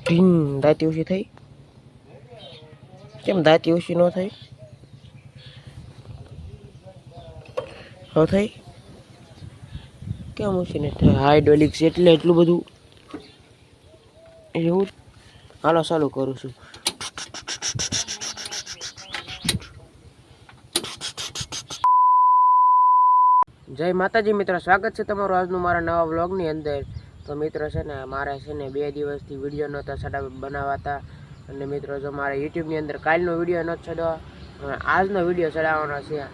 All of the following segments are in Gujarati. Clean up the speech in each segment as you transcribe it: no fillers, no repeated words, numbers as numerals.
ઢીંગ દાંતી ઓછી થઈ. કેમ દાંતી ઓછી ન થઈ? થઈ કેમ ઓછી ને થાય? હાઇડ્રોલિક્સ એટલે એટલું બધું એવું. હાલો ચાલુ કરું છું. જય માતાજી મિત્રો, સ્વાગત છે તમારું આજનું મારા નવા વ્લોગની અંદર. તો મિત્રો છે ને મારે છે ને 2 દિવસથી વિડીયો નહોતા ચડાવ બનાવાતા. અને મિત્રો જો મારા યુટ્યુબની અંદર કાલનો વિડીયો નથી ચડાવવા, આજનો વિડીયો ચડાવવાનો છે.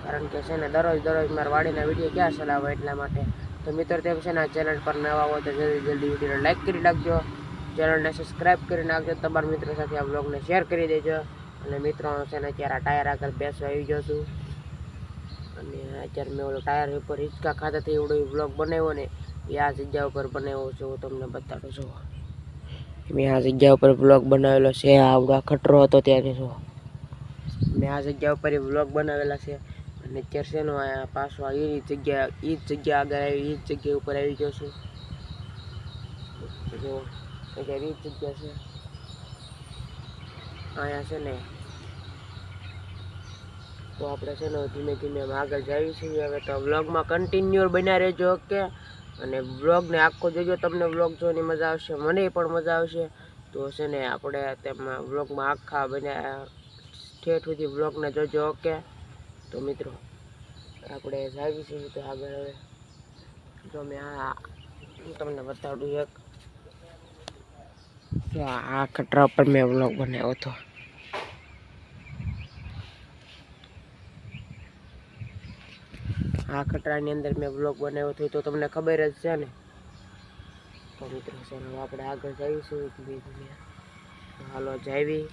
કારણ કે છે ને દરરોજ મારા વાડીના વિડીયો ક્યાં ચલાવવા, એટલા માટે. તો મિત્રો તેમ છે ને આ ચેનલ પર નવા હોય તો જલ્દી વિડીયોને લાઈક કરી નાખજો, ચેનલને સબસ્ક્રાઈબ કરી નાખજો, તમારા મિત્રો સાથે આ વ્લોગને શેર કરી દેજો. અને મિત્રો છે ને અત્યારે ટાયર આગળ બેસવા આવી ગયો છું. અને અત્યારે મેં ઓલો ટાયર ઉપર હિંચકા ખાતાથી એવડો વ્લોગ બનાવ્યો ને, એ આ જગ્યા ઉપર બનાવ્યો છે. હું તમને બતાડું છું. મેં આ જગ્યા ઉપર વ્લોગ બનાવેલો છે. આવડો ખટરો હતો ત્યારે જો મેં આ જગ્યા ઉપર વ્લોગ બનાવેલા છે. અને અત્યારે છે ને પાછો એ જ જગ્યા આગળ આવી, એ જ જગ્યા ઉપર આવી ગયો છું. જો અત્યારે એ જ જગ્યા છે. અહીંયા છે ને તો આપણે છે ને ધીમે ધીમે આગળ જઈએ છીએ. હવે તો વ્લોગમાં કન્ટિન્યુ બન્યા રહેજો, ઓકે. અને વ્લોગને આખો જોજો, તમને વ્લોગ જોવાની મજા આવશે, મને પણ મજા આવશે. તો છે ને આપણે તેમાં વ્લોગમાં આખા બન્યા ઠેઠ સુધી વ્લોગને જોજો, ઓકે. તો મિત્રો આપણે જઈએ છીએ તો આગળ. હવે જો મેં તમને બતાડું એક, જો આ ખટરા ઉપર મેં વ્લોગ બનાવ્યો હતો. આ ખટરાની અંદર મેં વ્લોગ બનાવ્યો હતો, તો તમને ખબર જ છે ને. તો મિત્રો છે ને આપણે આગળ જઈશું ધીમે ધીમે. હાલો જાવી.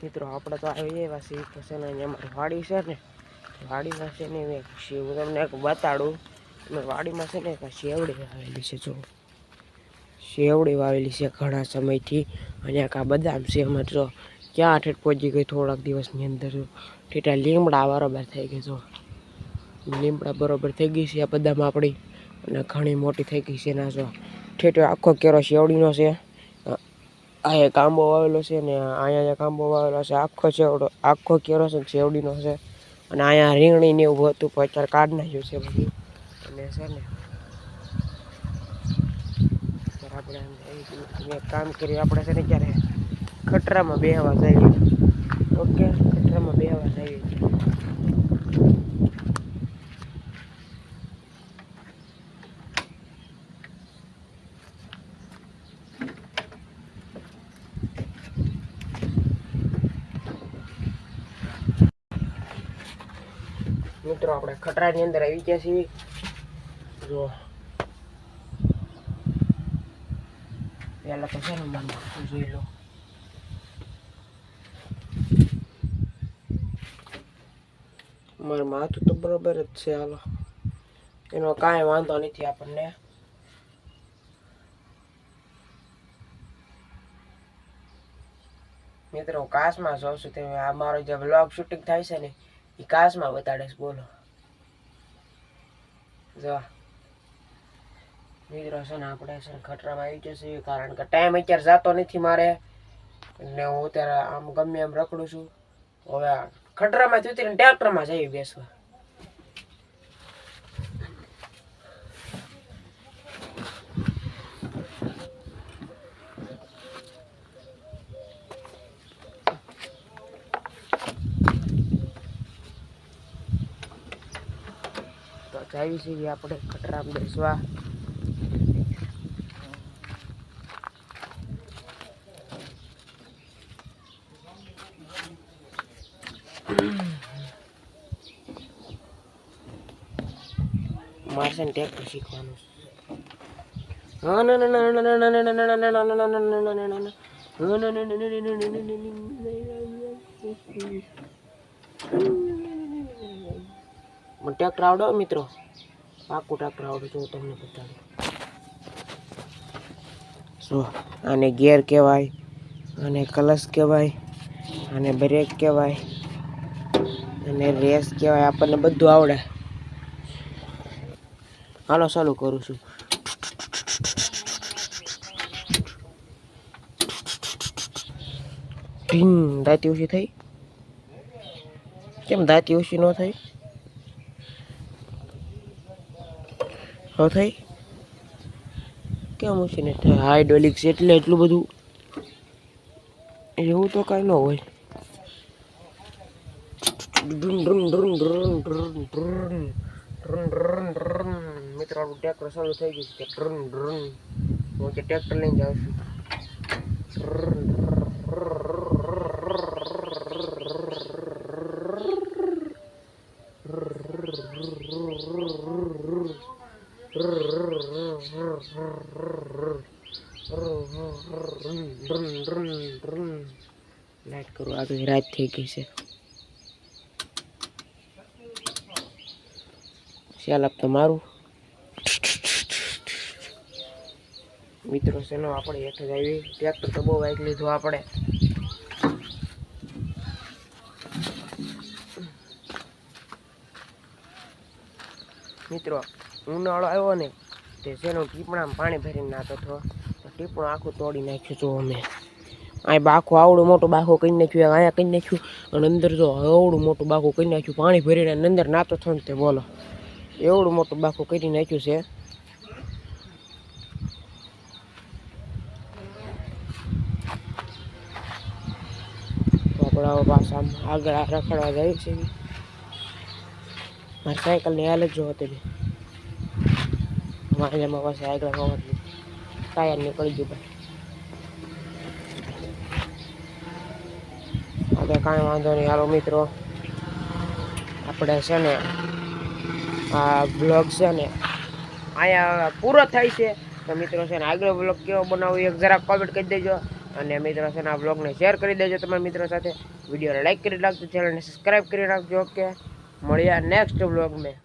મિત્રો આપણે તો આવી એવા છીએ તો છે ને અમારી વાડી છે ને, વાડીમાં છે ને હું તમને એક બતાડું. વાડીમાં છે ને એક શેવડી વાવેલી છે. જો શેવડી વાવેલી છે ઘણા સમયથી. અને આ બદામ છે. અમે જો ક્યાં ઠેઠ પહોંચી ગઈ થોડાક દિવસની અંદર. ઠેઠા લીમડા બરોબર થઈ ગઈ. જો લીમડા બરોબર થઈ ગઈ છે આ બદામ આપણી. અને ઘણી મોટી થઈ ગઈ છે. ના જો ઠેઠ આખો કેરો શેવડીનો છે. આ એક આંબો વાવેલો છે ને અહીંયા એક આંબો વાવેલો છે. આખો શેવડો આખો કેરો છે શેવડીનો છે. અને અહીંયા રીંગણી ને એવું હતું પણ અત્યારે કાઢ નાખ્યું છે બધું. અને છે ને આપણે એક કામ કરીએ, આપણે છે ને ક્યારે ખટરામાં બેહવા જઈએ, ઓકે. ખટરામાં બેહવા જઈએ. મિત્રો આપણે ખટરાની અંદર આવી ગયા છીએ. જો પહેલા તો છે ને મારું જોઈ લો. મારું માથું તો બરોબર જ છે. હાલો એનો કાંઈ વાંધો નથી આપણને. મિત્રો હું કાશમાં જોઉં છું. તે આ મારો જે વ્લોગ શૂટિંગ થાય છે ને એ કાશમાં બતાડે. બોલો જો મિત્રો છે ને આપણે છે ને ખટરામાં આવી જશે. કારણ કે ટાઈમ અત્યારે જતો નથી મારે, એટલે હું અત્યારે આમ ગમે એમ રખડું છું. હવે ખટરામાં ઉતરીને ટ્રેક્ટરમાં જઈ બેસવા. તો જઈએ છીએ આપણે ખટરામાં બેસવા. મારે છે ને ટ્રેક્ટર શીખવાનું. હા ના ના ના ના ના ના ના ના ના ના ના ના ટ્રેક્ટર આવડો મિત્રો, પાકું ટ્રેક્ટર આવડે. જો તમને બતાડું. જો આને ગેર કહેવાય. અને ક્લચ કહેવાય, અને બ્રેક કહેવાય, અને રેસ કહેવાય. આપણને બધું આવડે. હાલો ચાલુ કરું છું. દાંતી ઓછી થઈ? કેમ દાંતી ઓછી ન થઈ? હવે થઈ? કેમ ઓછી ને થાય? હાઇડ્રોલિક્સ એટલે એટલું બધું એવું તો કાંઈ ન હોય. મિત્રો આપણું ટ્રેક્ટર ચાલુ થઈ ગયું છે. હું કે ટ્રેક્ટર લઈને જાઉં છું. લાઈટ કરું, આગળ રાત થઈ ગઈ છે. ચાલ આપ તો મારું મિત્રો છે ને આપણે હેઠ જ આવી. ટ્રેક્ટર તો બહુ વાઈક લીધું આપણે. મિત્રો ઉનાળો આવ્યો ને તે શેનું ટીપણામાં પાણી ભરીને નાતો હતો. ટીપણું આખું તોડી નાખ્યું હતું અમે. અહીં બાખો આવડું મોટું બાખો કરી નાખ્યું, અહીંયા કરી નાખ્યું, અને અંદર જો આવડું મોટું બાખો કરી નાખ્યું. પાણી ભરીને અંદર નાતો થયો ને તે બોલો, એવડું મોટું બાખો કરી નાખ્યું છે. આપણે પાછા આગળ રખડવા જાય છે. મારી સાયકલની હાલ જ જો હતી. મારામાં પાસે આગળ હોવાથી ટાયર નીકળી ગયું ભાઈ. હવે કાંઈ વાંધો નહીં. હાલો મિત્રો, આપણે છે ને આ બ્લોગ છે ને અહીંયા પૂરો થાય છે. તો મિત્રો છે ને આગળ બ્લોગ કેવો બનાવો એક જરાક કોમેન્ટ કરી દેજો. અને મિત્રો છે ને આ બ્લોગને શેર કરી દેજો તમારા મિત્રો સાથે. વિડીયોને લાઈક કરી નાખજો, ચેનલને સબસ્ક્રાઈબ કરી નાખજો. ઓકે, મળ્યા નેક્સ્ટ બ્લોગ મેં.